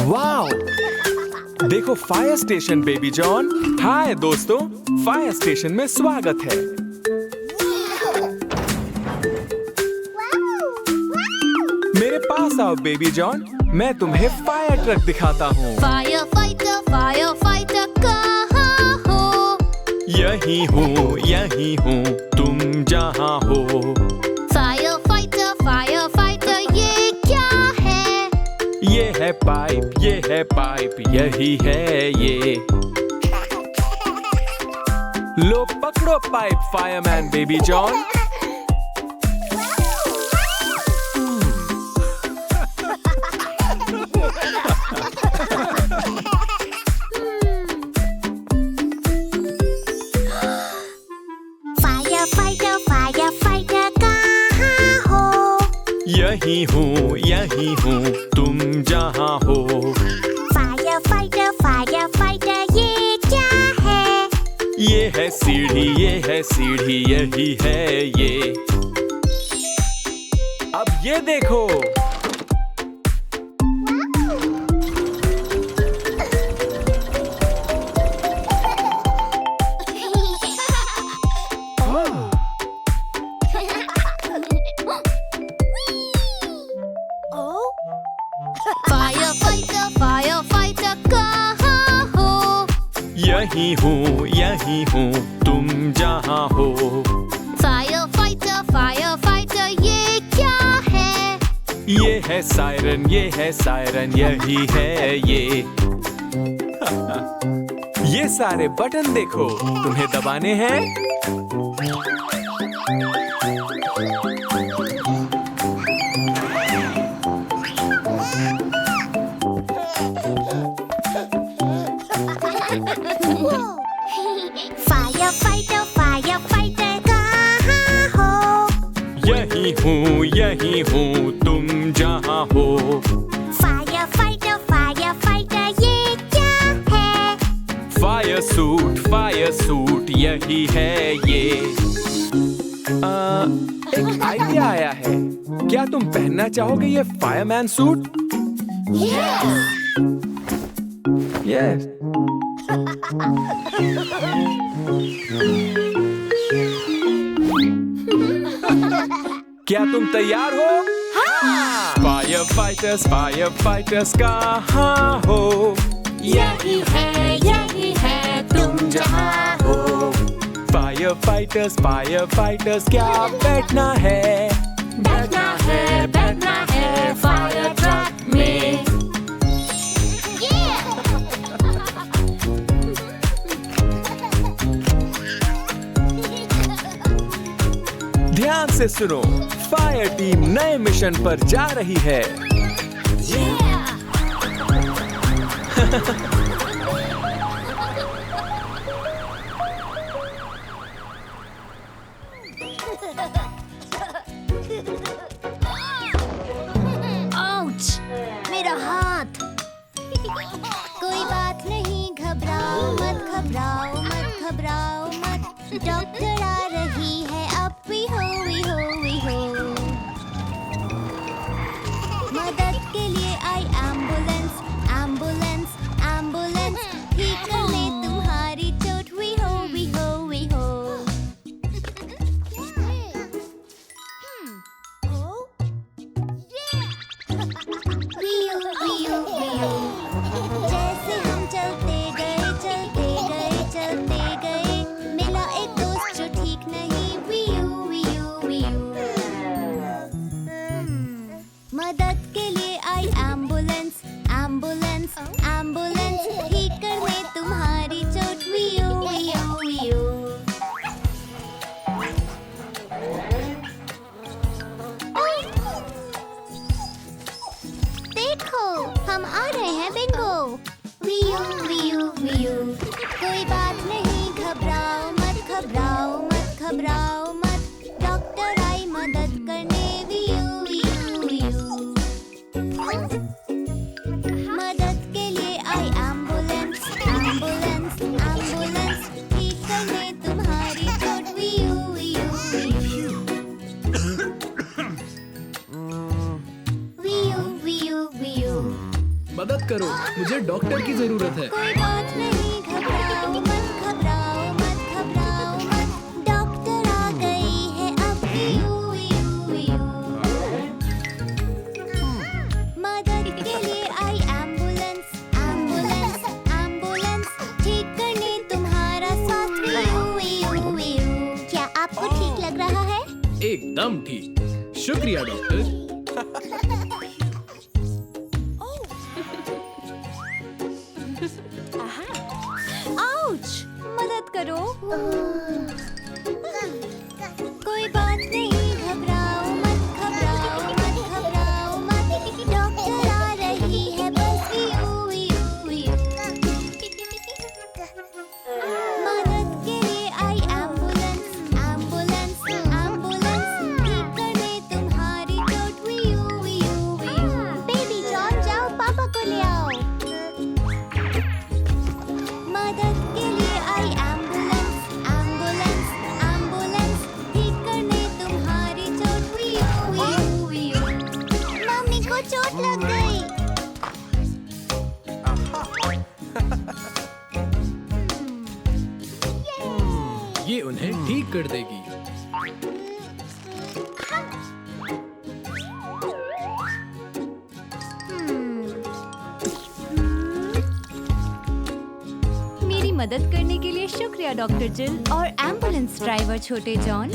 Wow, देखो fire station baby John. हाय दोस्तों, fire station में स्वागत है। मेरे पास आओ बेबी जॉन, मैं तुम्हें फायर ट्रक दिखाता हूँ। फायर फाइटर कहाँ हो? यही हूँ, तुम जहाँ हो। फायर फाइटर ये क्या है? ये है पाइप, यही है ये। लो पकड़ो pipe fireman baby John. Fire fighter कहाँ हो? यही हूँ, तुम जहाँ हो। फायर फाइटर ये क्या है? ये है सीढ़ी, यही है ये। अब ये देखो। फायर फाइटर कहाँ हो? यही हूँ, तुम जहाँ हो। फायर फाइटर ये क्या है? ये है सायरन, यही है ये। ये सारे बटन देखो, तुम्हें दबाने हैं। फायर फाइटर कहाँ हो? यही हूँ, तुम जहाँ हो। फायर फाइटर ये क्या है? फायर सूट, यही है ये। एक आइडिया आया है। क्या तुम पहनना चाहोगे ये फायरमैन सूट? यस। क्या तुम तैयार हो? हाँ! फायर फाइटर्स कहाँ हो? यही है तुम जहाँ हो। फायर फाइटर्स क्या बैठना है? बैठना है फायर ट्रक में। ध्यान से सुनो, फायर टीम नए मिशन पर जा रही है। आउच! मेरा हाथ। कोई बात नहीं, घबराओ मत। डॉक्टर आ रही है, अब भी हो। मदद के लिए आई एम्बुलेंस। ठीक करने तुम्हारी चोट। वी हो। जैसे हम चलते गए, मिला एक दोस्त जो ठीक मदद करो, मुझे डॉक्टर की जरूरत है। कोई बात नहीं, घबराओ मत, घबराओ मत, घबराओ मत। डॉक्टर आ गई है अब, यू यू यू। मदद के लिए आई एम्बुलेंस, एम्बुलेंस, एम्बुलेंस। ठीक करने तुम्हारा साथ, यू यू यू। क्या आपको ठीक लग रहा है? एकदम ठीक, शुक्रिया डॉक्टर। आउच! मदद करो। कोई बात नहीं, घबराओ मत, घबराओ मत, घबराओ मत। डॉक्टर आ रही है बस, यू यू यू। मदद के लिए आई एम्बुलेंस, एम्बुलेंस, एम्बुलेंस। ठीक करने तुम्हारी चोट, you you you. Baby John, जाओ पापा को ले आओ। मदद के लिए आई एम्बुलेंस, एम्बुलेंस, एम्बुलेंस। ठीक करने तुम्हारी चोट, यू यू यू। मम्मी को चोट लग गई। ये उन्हें ठीक कर देगी। मेरी मदद करने के लिए शुक्रिया डॉक्टर जिल और एम्बुलेंस ड्राइवर छोटे जॉन।